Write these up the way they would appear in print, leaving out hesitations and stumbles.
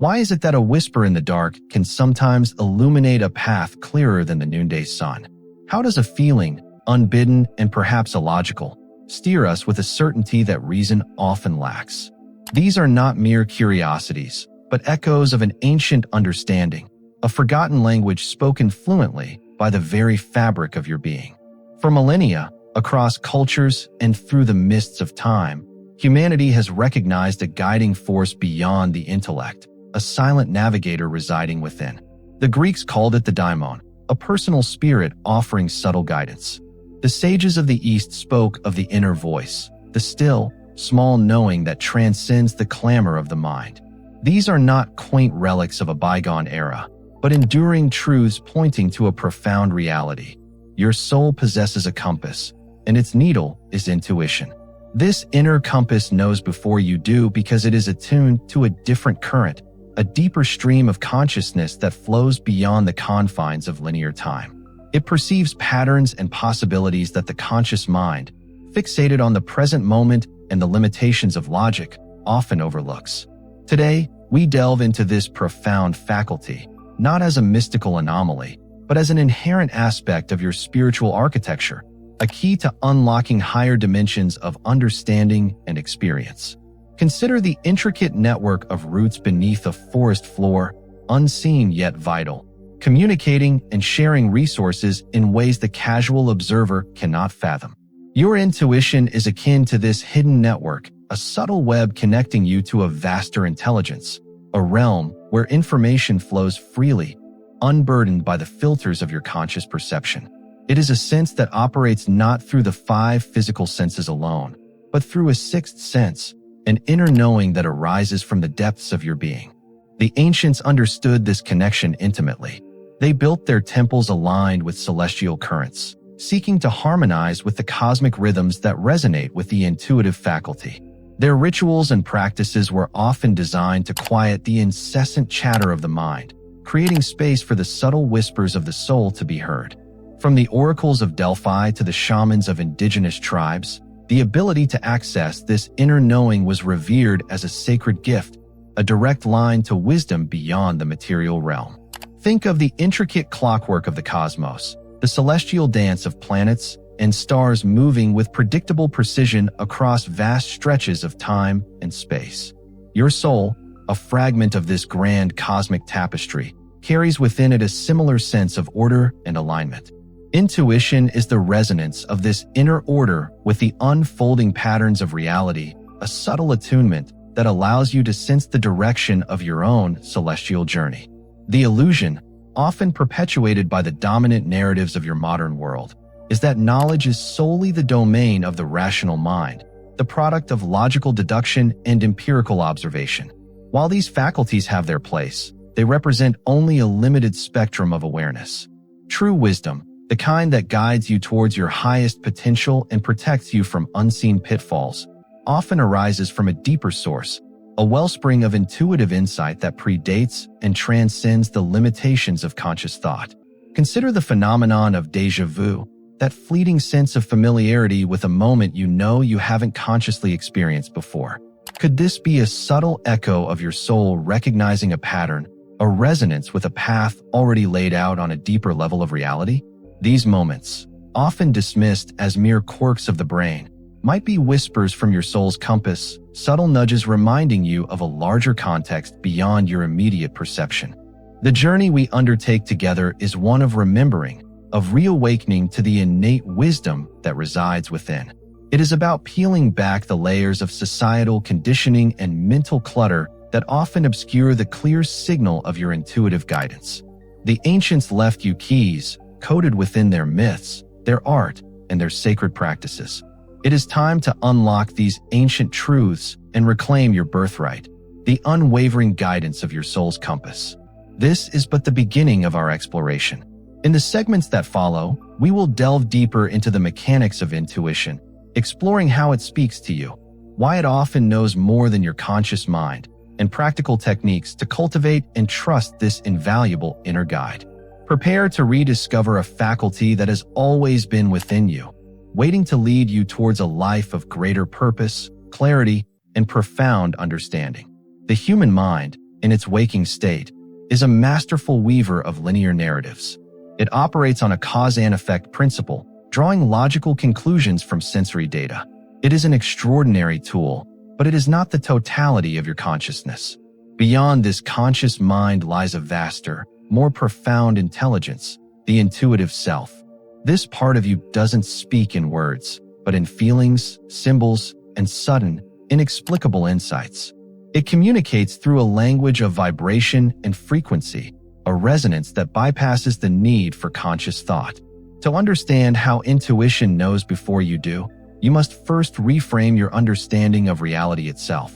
Why is it that a whisper in the dark can sometimes illuminate a path clearer than the noonday sun? How does a feeling, unbidden and perhaps illogical, steer us with a certainty that reason often lacks? These are not mere curiosities, but echoes of an ancient understanding, a forgotten language spoken fluently by the very fabric of your being. For millennia, across cultures and through the mists of time, humanity has recognized a guiding force beyond the intellect, a silent navigator residing within. The Greeks called it the daimon, a personal spirit offering subtle guidance. The sages of the East spoke of the inner voice, the still, small knowing that transcends the clamor of the mind. These are not quaint relics of a bygone era, but enduring truths pointing to a profound reality. Your soul possesses a compass, and its needle is intuition. This inner compass knows before you do because it is attuned to a different current, a deeper stream of consciousness that flows beyond the confines of linear time. It perceives patterns and possibilities that the conscious mind, fixated on the present moment and the limitations of logic, often overlooks. Today, we delve into this profound faculty, not as a mystical anomaly, but as an inherent aspect of your spiritual architecture, a key to unlocking higher dimensions of understanding and experience. Consider the intricate network of roots beneath a forest floor, unseen yet vital, communicating and sharing resources in ways the casual observer cannot fathom. Your intuition is akin to this hidden network, a subtle web connecting you to a vaster intelligence, a realm where information flows freely, unburdened by the filters of your conscious perception. It is a sense that operates not through the 5 physical senses alone, but through a 6th sense, an inner knowing that arises from the depths of your being. The ancients understood this connection intimately. They built their temples aligned with celestial currents, seeking to harmonize with the cosmic rhythms that resonate with the intuitive faculty. Their rituals and practices were often designed to quiet the incessant chatter of the mind, creating space for the subtle whispers of the soul to be heard. From the oracles of Delphi to the shamans of indigenous tribes, the ability to access this inner knowing was revered as a sacred gift, a direct line to wisdom beyond the material realm. Think of the intricate clockwork of the cosmos, the celestial dance of planets and stars moving with predictable precision across vast stretches of time and space. Your soul, a fragment of this grand cosmic tapestry, carries within it a similar sense of order and alignment. Intuition is the resonance of this inner order with the unfolding patterns of reality, a subtle attunement that allows you to sense the direction of your own celestial journey. The illusion, often perpetuated by the dominant narratives of your modern world, is that knowledge is solely the domain of the rational mind, the product of logical deduction and empirical observation. While these faculties have their place, they represent only a limited spectrum of awareness. True wisdom, the kind that guides you towards your highest potential and protects you from unseen pitfalls, often arises from a deeper source, a wellspring of intuitive insight that predates and transcends the limitations of conscious thought. Consider the phenomenon of déjà vu, that fleeting sense of familiarity with a moment you know you haven't consciously experienced before. Could this be a subtle echo of your soul recognizing a pattern, a resonance with a path already laid out on a deeper level of reality? These moments, often dismissed as mere quirks of the brain, might be whispers from your soul's compass, subtle nudges reminding you of a larger context beyond your immediate perception. The journey we undertake together is one of remembering, of reawakening to the innate wisdom that resides within. It is about peeling back the layers of societal conditioning and mental clutter that often obscure the clear signal of your intuitive guidance. The ancients left you keys, coded within their myths, their art, and their sacred practices. It is time to unlock these ancient truths and reclaim your birthright, the unwavering guidance of your soul's compass. This is but the beginning of our exploration. In the segments that follow, we will delve deeper into the mechanics of intuition, exploring how it speaks to you, why it often knows more than your conscious mind, and practical techniques to cultivate and trust this invaluable inner guide. Prepare to rediscover a faculty that has always been within you, waiting to lead you towards a life of greater purpose, clarity, and profound understanding. The human mind, in its waking state, is a masterful weaver of linear narratives. It operates on a cause and effect principle, drawing logical conclusions from sensory data. It is an extraordinary tool, but it is not the totality of your consciousness. Beyond this conscious mind lies a vaster, more profound intelligence, the intuitive self. This part of you doesn't speak in words, but in feelings, symbols, and sudden, inexplicable insights. It communicates through a language of vibration and frequency, a resonance that bypasses the need for conscious thought. To understand how intuition knows before you do, you must first reframe your understanding of reality itself.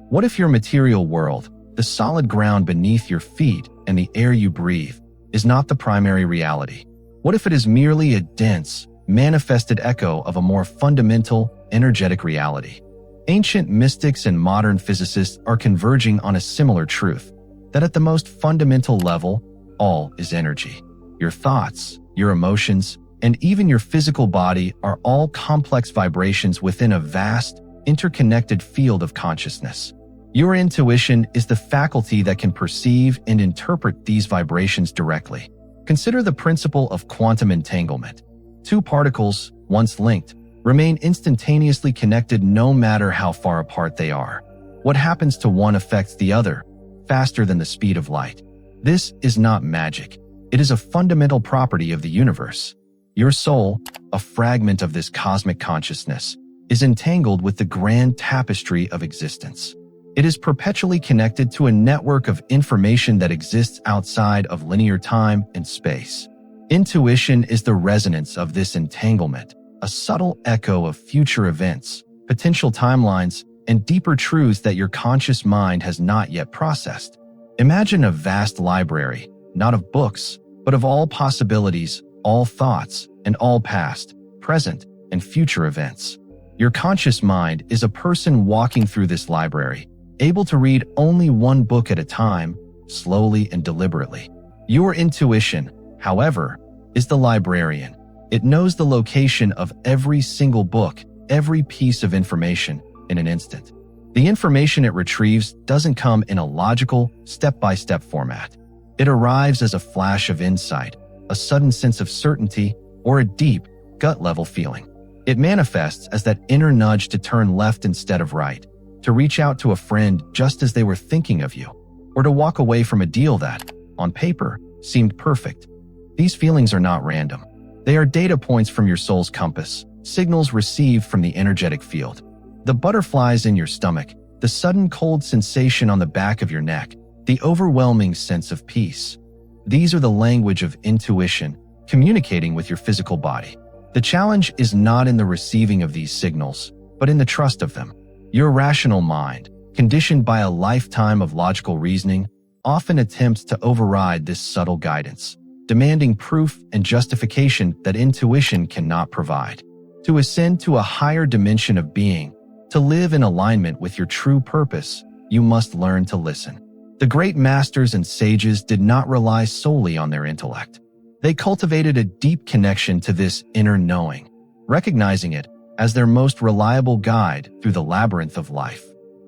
What if your material world, the solid ground beneath your feet and the air you breathe, is not the primary reality? What if it is merely a dense, manifested echo of a more fundamental, energetic reality? Ancient mystics and modern physicists are converging on a similar truth, that at the most fundamental level, all is energy. Your thoughts, your emotions, and even your physical body are all complex vibrations within a vast, interconnected field of consciousness. Your intuition is the faculty that can perceive and interpret these vibrations directly. Consider the principle of quantum entanglement. Two particles, once linked, remain instantaneously connected no matter how far apart they are. What happens to one affects the other, faster than the speed of light. This is not magic. It is a fundamental property of the universe. Your soul, a fragment of this cosmic consciousness, is entangled with the grand tapestry of existence. It is perpetually connected to a network of information that exists outside of linear time and space. Intuition is the resonance of this entanglement, a subtle echo of future events, potential timelines, and deeper truths that your conscious mind has not yet processed. Imagine a vast library, not of books, but of all possibilities, all thoughts, and all past, present, and future events. Your conscious mind is a person walking through this library, able to read only one book at a time, slowly and deliberately. Your intuition, however, is the librarian. It knows the location of every single book, every piece of information, in an instant. The information it retrieves doesn't come in a logical, step-by-step format. It arrives as a flash of insight, a sudden sense of certainty, or a deep, gut-level feeling. It manifests as that inner nudge to turn left instead of right, to reach out to a friend just as they were thinking of you, or to walk away from a deal that, on paper, seemed perfect. These feelings are not random. They are data points from your soul's compass, signals received from the energetic field. The butterflies in your stomach, the sudden cold sensation on the back of your neck, the overwhelming sense of peace. These are the language of intuition, communicating with your physical body. The challenge is not in the receiving of these signals, but in the trust of them. Your rational mind, conditioned by a lifetime of logical reasoning, often attempts to override this subtle guidance, demanding proof and justification that intuition cannot provide. To ascend to a higher dimension of being, to live in alignment with your true purpose, you must learn to listen. The great masters and sages did not rely solely on their intellect. They cultivated a deep connection to this inner knowing, recognizing it as their most reliable guide through the labyrinth of life.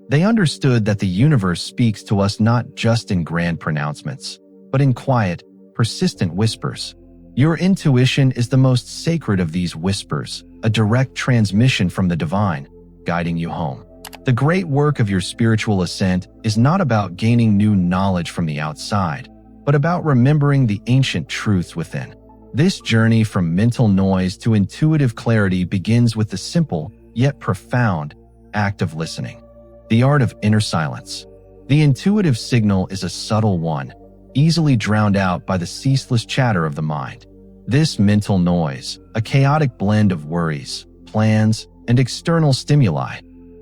They understood that the universe speaks to us not just in grand pronouncements, but in quiet, persistent whispers. Your intuition is the most sacred of these whispers, a direct transmission from the divine, guiding you home. The great work of your spiritual ascent is not about gaining new knowledge from the outside, but about remembering the ancient truths within. This journey from mental noise to intuitive clarity begins with the simple, yet profound, act of listening. The art of inner silence. The intuitive signal is a subtle one, easily drowned out by the ceaseless chatter of the mind. This mental noise, a chaotic blend of worries, plans, and external stimuli,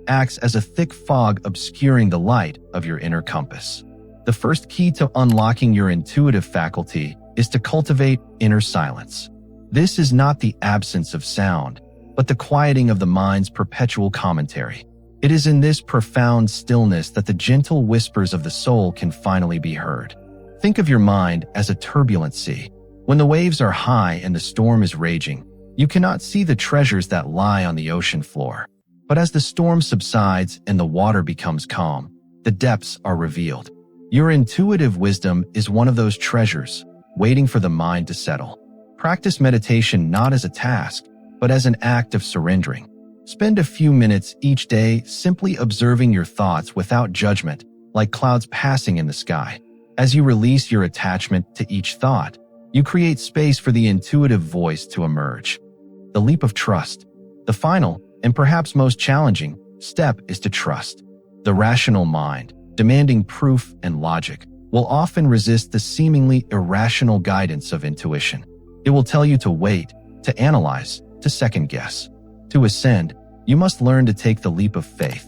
acts as a thick fog obscuring the light of your inner compass. The first key to unlocking your intuitive faculty is to cultivate inner silence. This is not the absence of sound, but the quieting of the mind's perpetual commentary. It is in this profound stillness that the gentle whispers of the soul can finally be heard. Think of your mind as a turbulent sea. When the waves are high and the storm is raging, you cannot see the treasures that lie on the ocean floor. But as the storm subsides and the water becomes calm, the depths are revealed. Your intuitive wisdom is one of those treasures, waiting for the mind to settle. Practice meditation not as a task, but as an act of surrendering. Spend a few minutes each day simply observing your thoughts without judgment, like clouds passing in the sky. As you release your attachment to each thought, you create space for the intuitive voice to emerge. The leap of trust. The final, and perhaps most challenging, step is to trust. The rational mind, demanding proof and logic, will often resist the seemingly irrational guidance of intuition. It will tell you to wait, to analyze, to second-guess. To ascend, you must learn to take the leap of faith.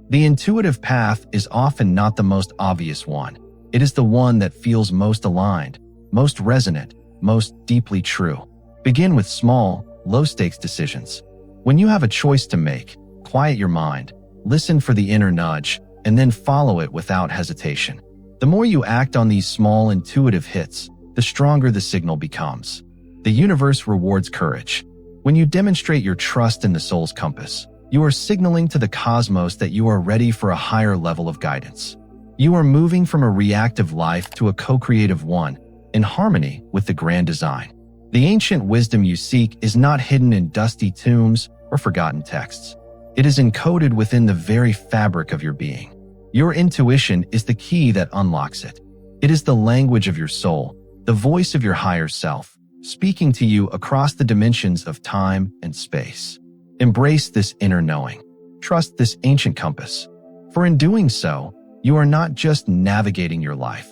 The intuitive path is often not the most obvious one. It is the one that feels most aligned, most resonant, most deeply true. Begin with small, low-stakes decisions. When you have a choice to make, quiet your mind, listen for the inner nudge, and then follow it without hesitation. The more you act on these small intuitive hits, the stronger the signal becomes. The universe rewards courage. When you demonstrate your trust in the soul's compass, you are signaling to the cosmos that you are ready for a higher level of guidance. You are moving from a reactive life to a co-creative one, in harmony with the grand design. The ancient wisdom you seek is not hidden in dusty tombs or forgotten texts. It is encoded within the very fabric of your being. Your intuition is the key that unlocks it. It is the language of your soul, the voice of your higher self, speaking to you across the dimensions of time and space. Embrace this inner knowing. Trust this ancient compass. For in doing so, you are not just navigating your life.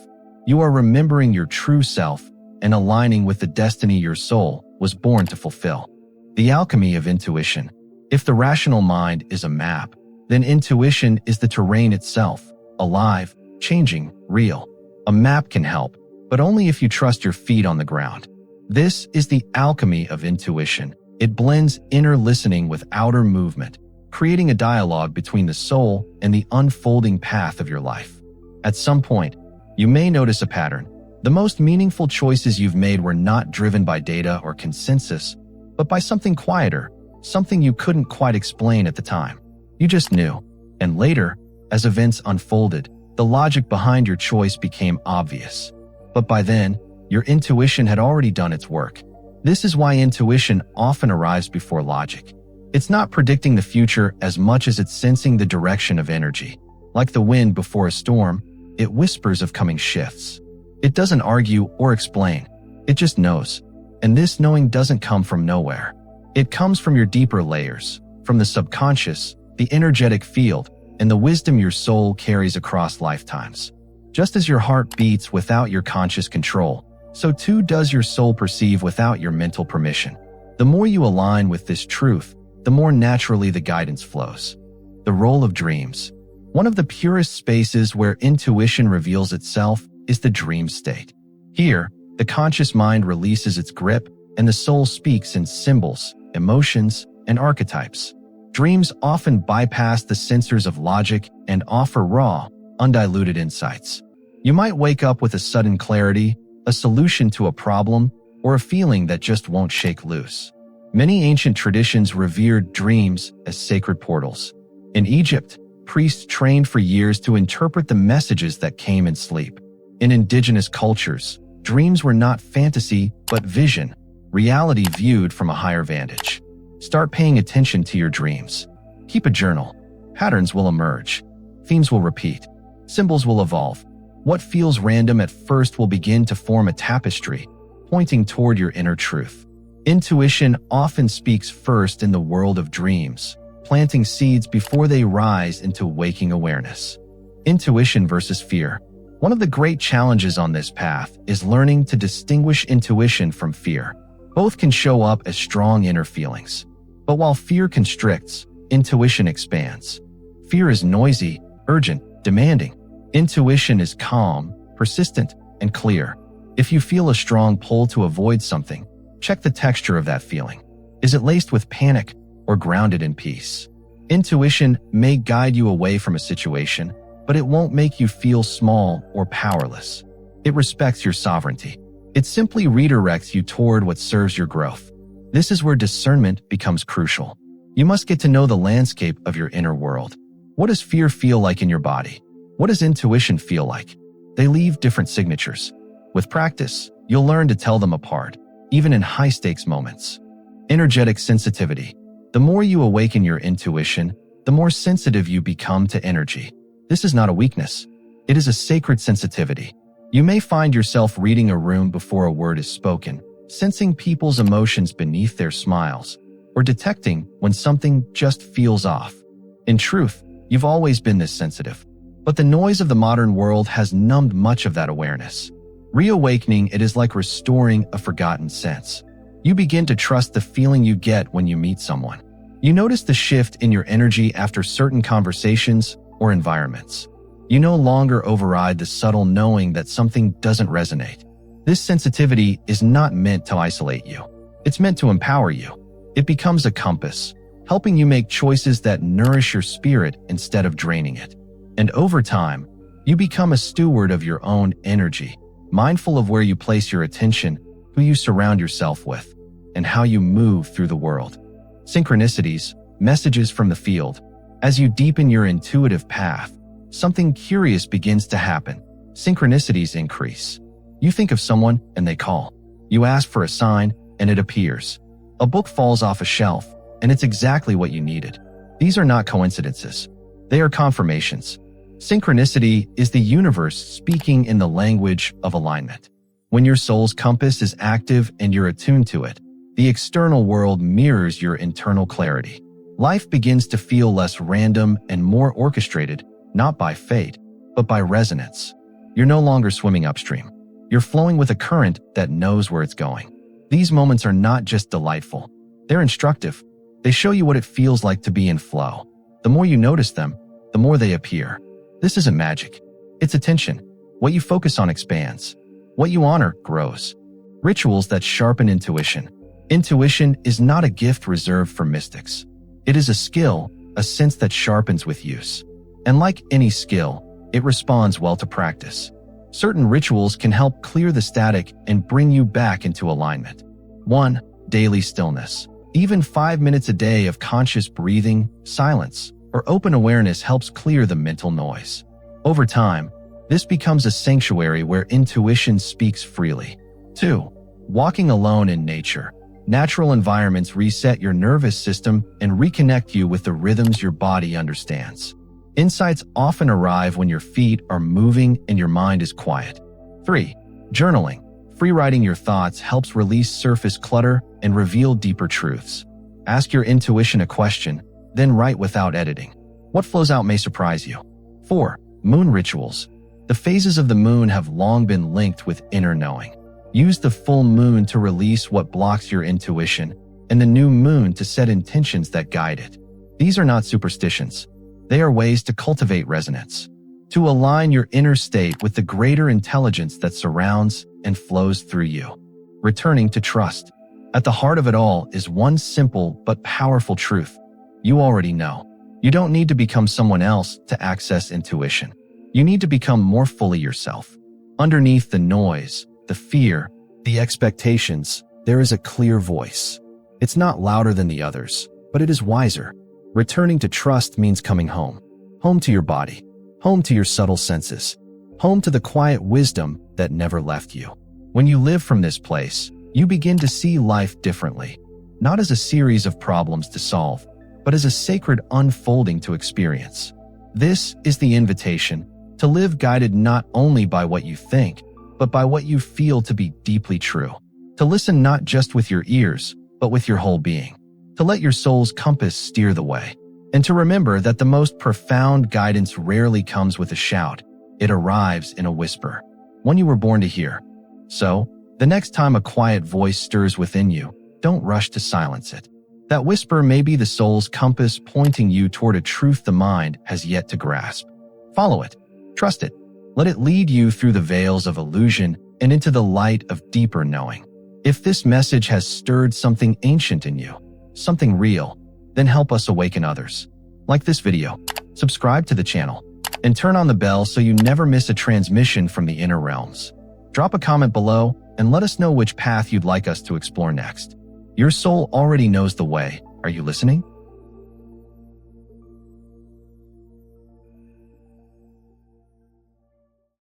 You are remembering your true self and aligning with the destiny your soul was born to fulfill. The alchemy of intuition. If the rational mind is a map, then intuition is the terrain itself, alive, changing, real. A map can help, but only if you trust your feet on the ground. This is the alchemy of intuition. It blends inner listening with outer movement, creating a dialogue between the soul and the unfolding path of your life. At some point, you may notice a pattern. The most meaningful choices you've made were not driven by data or consensus, but by something quieter, something you couldn't quite explain at the time. You just knew. And later, as events unfolded, the logic behind your choice became obvious. But by then, your intuition had already done its work. This is why intuition often arrives before logic. It's not predicting the future as much as it's sensing the direction of energy. Like the wind before a storm, it whispers of coming shifts. It doesn't argue or explain. It just knows. And this knowing doesn't come from nowhere. It comes from your deeper layers, from the subconscious, the energetic field, and the wisdom your soul carries across lifetimes. Just as your heart beats without your conscious control, so too does your soul perceive without your mental permission. The more you align with this truth, the more naturally the guidance flows. The role of dreams. One of the purest spaces where intuition reveals itself is the dream state. Here, the conscious mind releases its grip, and the soul speaks in symbols, emotions, and archetypes. Dreams often bypass the censors of logic and offer raw, undiluted insights. You might wake up with a sudden clarity, a solution to a problem, or a feeling that just won't shake loose. Many ancient traditions revered dreams as sacred portals. In Egypt, priests trained for years to interpret the messages that came in sleep. In indigenous cultures, dreams were not fantasy, but vision, reality viewed from a higher vantage. Start paying attention to your dreams. Keep a journal. Patterns will emerge. Themes will repeat. Symbols will evolve. What feels random at first will begin to form a tapestry, pointing toward your inner truth. Intuition often speaks first in the world of dreams, planting seeds before they rise into waking awareness. Intuition versus fear. One of the great challenges on this path is learning to distinguish intuition from fear. Both can show up as strong inner feelings. But while fear constricts, intuition expands. Fear is noisy, urgent, demanding. Intuition is calm, persistent, and clear. If you feel a strong pull to avoid something, check the texture of that feeling. Is it laced with panic or grounded in peace? Intuition may guide you away from a situation, but it won't make you feel small or powerless. It respects your sovereignty. It simply redirects you toward what serves your growth. This is where discernment becomes crucial. You must get to know the landscape of your inner world. What does fear feel like in your body? What does intuition feel like? they leave different signatures. With practice, you'll learn to tell them apart, even in high-stakes moments. Energetic sensitivity. The more you awaken your intuition, the more sensitive you become to energy. This is not a weakness. It is a sacred sensitivity. You may find yourself reading a room before a word is spoken, sensing people's emotions beneath their smiles, or detecting when something just feels off. In truth, you've always been this sensitive. But the noise of the modern world has numbed much of that awareness. Reawakening it is like restoring a forgotten sense. You begin to trust the feeling you get when you meet someone. You notice the shift in your energy after certain conversations or environments. You no longer override the subtle knowing that something doesn't resonate. This sensitivity is not meant to isolate you. It's meant to empower you. It becomes a compass, helping you make choices that nourish your spirit instead of draining it. And over time, you become a steward of your own energy, mindful of where you place your attention, who you surround yourself with, and how you move through the world. Synchronicities, messages from the field. As you deepen your intuitive path, something curious begins to happen. Synchronicities increase. You think of someone and they call. You ask for a sign and it appears. A book falls off a shelf and it's exactly what you needed. These are not coincidences. They are confirmations. Synchronicity is the universe speaking in the language of alignment. When your soul's compass is active and you're attuned to it, the external world mirrors your internal clarity. Life begins to feel less random and more orchestrated, not by fate, but by resonance. You're no longer swimming upstream. You're flowing with a current that knows where it's going. These moments are not just delightful. They're instructive. They show you what it feels like to be in flow. The more you notice them, the more they appear. This isn't magic. It's attention. What you focus on expands. What you honor grows. Rituals that sharpen intuition. Intuition is not a gift reserved for mystics. It is a skill, a sense that sharpens with use. And like any skill, it responds well to practice. Certain rituals can help clear the static and bring you back into alignment. 1. Daily stillness. Even 5 minutes a day of conscious breathing, silence, or open awareness helps clear the mental noise. Over time, this becomes a sanctuary where intuition speaks freely. 2. Walking alone in nature. Natural environments reset your nervous system and reconnect you with the rhythms your body understands. Insights often arrive when your feet are moving and your mind is quiet. 3. Journaling. Free-writing your thoughts helps release surface clutter and reveal deeper truths. Ask your intuition a question, then write without editing. What flows out may surprise you. 4. Moon rituals. The phases of the moon have long been linked with inner knowing. Use the full moon to release what blocks your intuition, and the new moon to set intentions that guide it. These are not superstitions. They are ways to cultivate resonance, to align your inner state with the greater intelligence that surrounds and flows through you. Returning to trust. At the heart of it all is one simple but powerful truth. You already know. You don't need to become someone else to access intuition. You need to become more fully yourself. Underneath the noise, the fear, the expectations, there is a clear voice. It's not louder than the others, but it is wiser. Returning to trust means coming home. Home to your body. Home to your subtle senses. Home to the quiet wisdom that never left you. When you live from this place, you begin to see life differently. Not as a series of problems to solve, but as a sacred unfolding to experience. This is the invitation to live guided not only by what you think, but by what you feel to be deeply true. To listen not just with your ears, but with your whole being. To let your soul's compass steer the way. And to remember that the most profound guidance rarely comes with a shout. It arrives in a whisper. One you were born to hear. So, the next time a quiet voice stirs within you, don't rush to silence it. That whisper may be the soul's compass pointing you toward a truth the mind has yet to grasp. Follow it. Trust it. Let it lead you through the veils of illusion and into the light of deeper knowing. If this message has stirred something ancient in you, something real, then help us awaken others. Like this video, subscribe to the channel, and turn on the bell so you never miss a transmission from the inner realms. Drop a comment below and let us know which path you'd like us to explore next. Your soul already knows the way. Are you listening?